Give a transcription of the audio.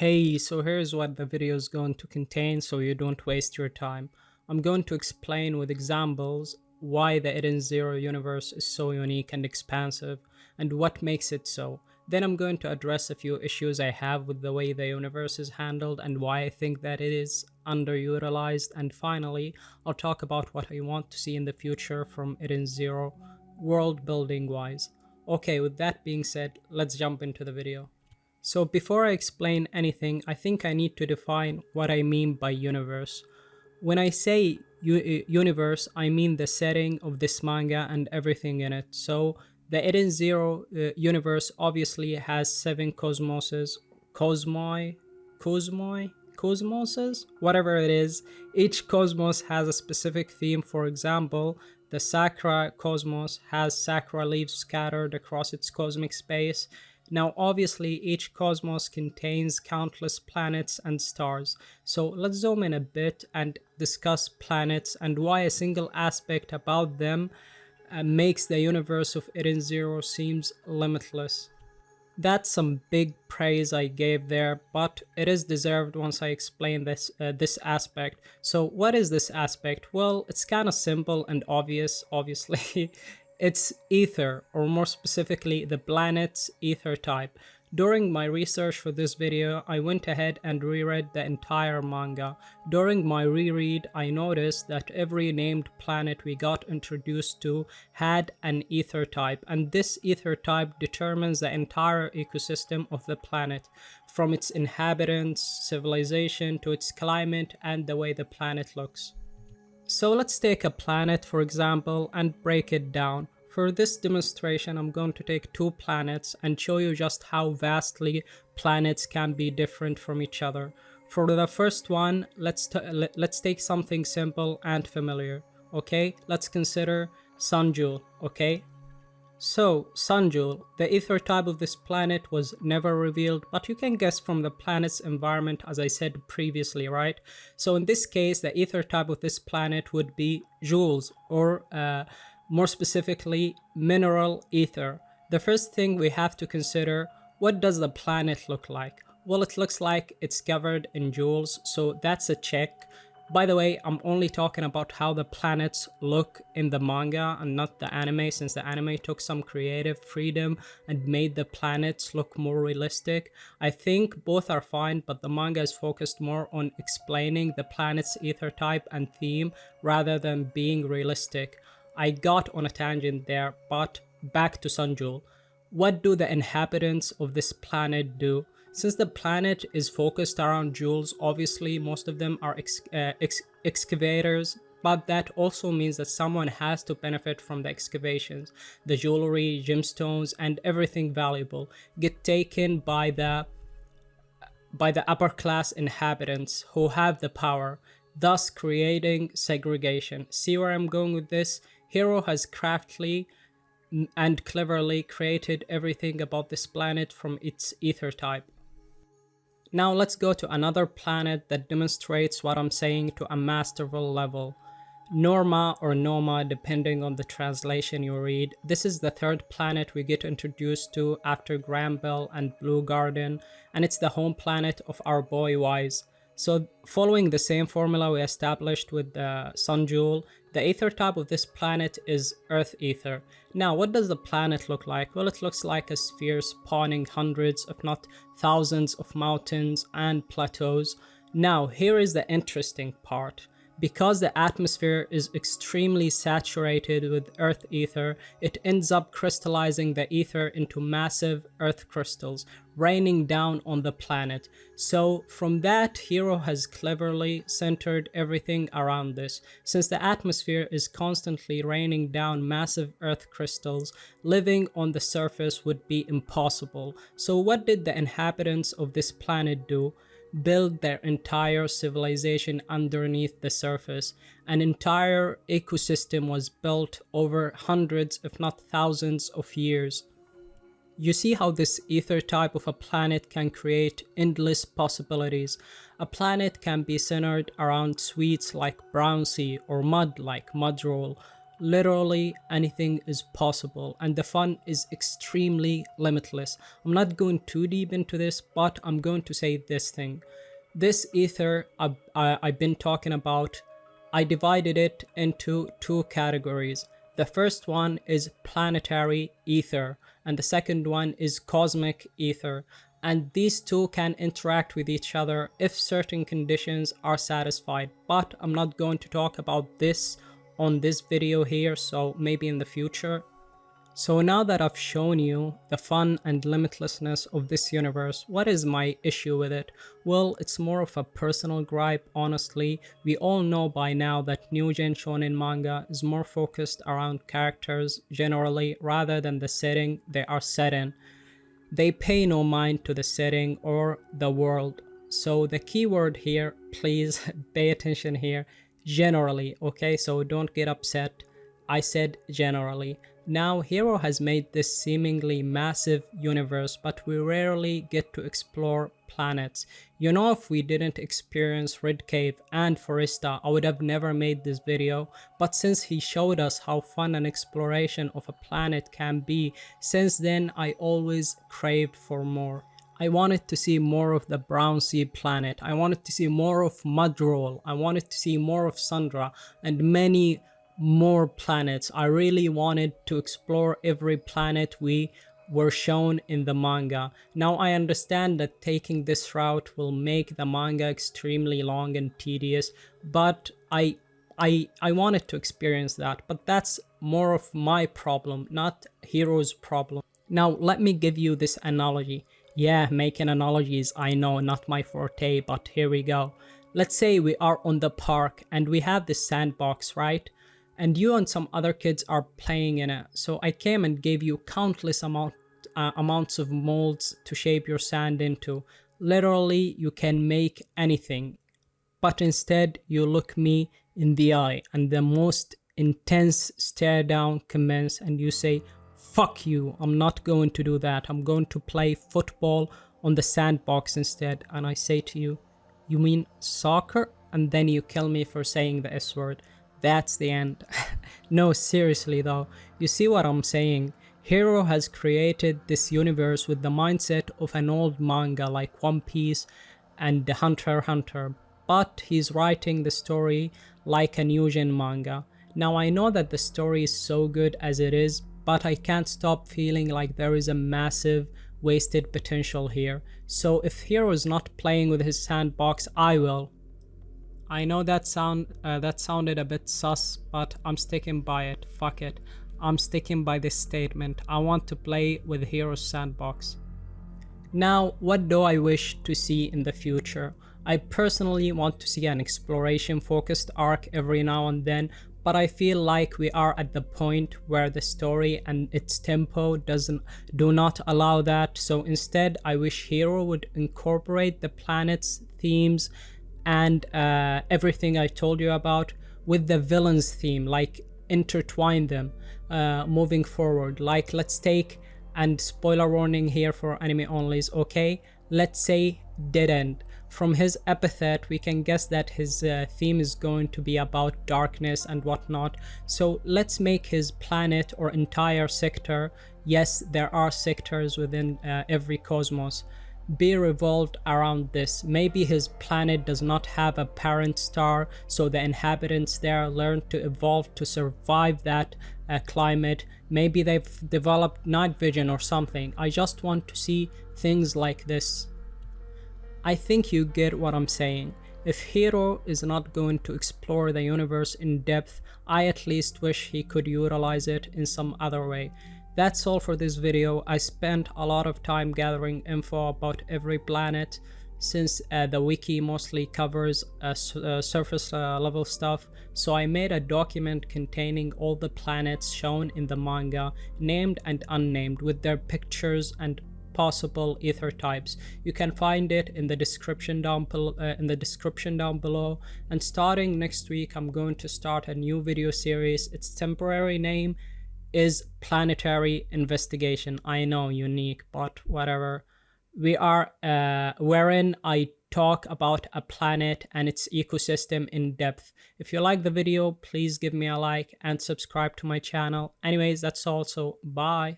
Hey, so here's what the video is going to contain so you don't waste your time. I'm going to explain with examples why the Eden Zero universe is so unique and expansive and what makes it so. Then I'm going to address a few issues I have with the way the universe is handled and why I think that it is underutilized. And finally, I'll talk about what I want to see in the future from Eden Zero, world building wise. Okay, with that being said, let's jump into the video. So before I explain anything, I think I need to define what I mean by universe. When I say universe, I mean the setting of this manga and everything in it. So the Eden Zero universe obviously has seven cosmoses, whatever it is. Each cosmos has a specific theme. For example, the Sakura cosmos has sakura leaves scattered across its cosmic space. Now, obviously, each cosmos contains countless planets and stars. So let's zoom in a bit and discuss planets and why a single aspect about them makes the universe of Eden Zero seems limitless. That's some big praise I gave there, but it is deserved once I explain this aspect. So what is this aspect? Well, it's kind of simple and obvious, obviously. It's ether, or more specifically, the planet's ether type. During my research for this video, I went ahead and reread the entire manga. During my reread, I noticed that every named planet we got introduced to had an ether type, and this ether type determines the entire ecosystem of the planet, from its inhabitants, civilization, to its climate and the way the planet looks. So let's take a planet, for example, and break it down. For this demonstration, I'm going to take two planets and show you just how vastly planets can be different from each other. For the first one, let's take something simple and familiar, okay? Let's consider Sun Jewel, okay? So, Sunjul, the ether type of this planet was never revealed, but you can guess from the planet's environment as I said previously, right? So in this case, the ether type of this planet would be joules, or more specifically, mineral ether. The first thing we have to consider, what does the planet look like? Well, it looks like it's covered in jewels, so that's a check. By the way, I'm only talking about how the planets look in the manga and not the anime, since the anime took some creative freedom and made the planets look more realistic. I think both are fine, but the manga is focused more on explaining the planet's ether type and theme rather than being realistic. I got on a tangent there, but back to Sunjul. What do the inhabitants of this planet do? Since the planet is focused around jewels, obviously most of them are excavators, but that also means that someone has to benefit from the excavations. The jewelry, gemstones, and everything valuable get taken by the upper class inhabitants who have the power, thus creating segregation. See where I'm going with this? Hero has craftily and cleverly created everything about this planet from its ether type. Now let's go to another planet that demonstrates what I'm saying to a masterful level. Nouma or Nouma, depending on the translation you read. This is the third planet we get introduced to after Granville and Blue Garden, and it's the home planet of our boy Wise. So following the same formula we established with the Sun Jewel, the ether type of this planet is Earth Ether. Now, what does the planet look like? Well, it looks like a sphere spawning hundreds, if not thousands of mountains and plateaus. Now, here is the interesting part. Because the atmosphere is extremely saturated with Earth ether, it ends up crystallizing the ether into massive Earth crystals, raining down on the planet. So from that, Hero has cleverly centered everything around this. Since the atmosphere is constantly raining down massive Earth crystals, living on the surface would be impossible. So what did the inhabitants of this planet do? Build their entire civilization underneath the surface. An entire ecosystem was built over hundreds, if not thousands of years. You see how this ether type of a planet can create endless possibilities. A planet can be centered around sweets like brown sea or mud like mudroll, Literally anything is possible, and the fun is extremely limitless. I'm not going too deep into this, but I'm going to say this thing. This ether I've been talking about, I divided it into two categories. The first one is planetary ether, and the second one is cosmic ether. And these two can interact with each other if certain conditions are satisfied. But I'm not going to talk about this on this video here, so maybe in the future. So now that I've shown you the fun and limitlessness of this universe, what is my issue with it? Well, it's more of a personal gripe, honestly. We all know by now that new gen shonen manga is more focused around characters generally rather than the setting they are set in. They pay no mind to the setting or the world. So the keyword here, please pay attention here, generally, okay? So don't get upset. I said generally. Now, Hero has made this seemingly massive universe, but we rarely get to explore planets. You know, if we didn't experience Red Cave and Foresta, I would have never made this video. But since he showed us how fun an exploration of a planet can be, since then I always craved for more. I wanted to see more of the Brown Sea planet. I wanted to see more of Mudroll. I wanted to see more of Sandra and many more planets. I really wanted to explore every planet we were shown in the manga. Now I understand that taking this route will make the manga extremely long and tedious, but I wanted to experience that. But that's more of my problem, not Hero's problem. Now let me give you this analogy. Yeah, making analogies, I know, not my forte, but here we go. Let's say we are on the park and we have this sandbox, right? And you and some other kids are playing in it. So I came and gave you countless amounts of molds to shape your sand into. Literally, you can make anything. But instead, you look me in the eye and the most intense stare down commence, and you say, "Fuck you, I'm not going to do that. I'm going to play football on the sandbox instead." And I say to you, "You mean soccer?" And then you kill me for saying the S word. That's the end. No, seriously though, you see what I'm saying? Hero has created this universe with the mindset of an old manga like One Piece and Hunter x Hunter, but he's writing the story like a new gen manga. Now I know that the story is so good as it is, but I can't stop feeling like there is a massive wasted potential here. So if Hero is not playing with his sandbox, I will. I know that sounded a bit sus, but I'm sticking by it. Fuck it. I'm sticking by this statement. I want to play with Hero's sandbox. Now, what do I wish to see in the future? I personally want to see an exploration focused arc every now and then, but I feel like we are at the point where the story and its tempo do not allow that. So instead, I wish Hero would incorporate the planet's themes and everything I told you about with the villain's theme, like intertwine them moving forward. Like, let's take, and spoiler warning here for anime onlys, okay, let's say Dead End. From his epithet we can guess that his theme is going to be about darkness and whatnot. So let's make his planet or entire sector, yes, there are sectors within every cosmos, be revolved around this. Maybe his planet does not have a parent star, so the inhabitants there learn to evolve to survive that climate. Maybe they've developed night vision or something. I just want to see things like this. I think you get what I'm saying. If Hero is not going to explore the universe in depth, I at least wish he could utilize it in some other way. That's all for this video. I spent a lot of time gathering info about every planet, since the wiki mostly covers surface level stuff. So I made a document containing all the planets shown in the manga, named and unnamed, with their pictures and possible ether types. You can find it in the description down below. And starting next week, I'm going to start a new video series. Its temporary name is Planetary Investigation. I know, unique, but whatever. wherein I talk about a planet and its ecosystem in depth. If you like the video, please give me a like and subscribe to my channel. Anyways, that's all. So bye.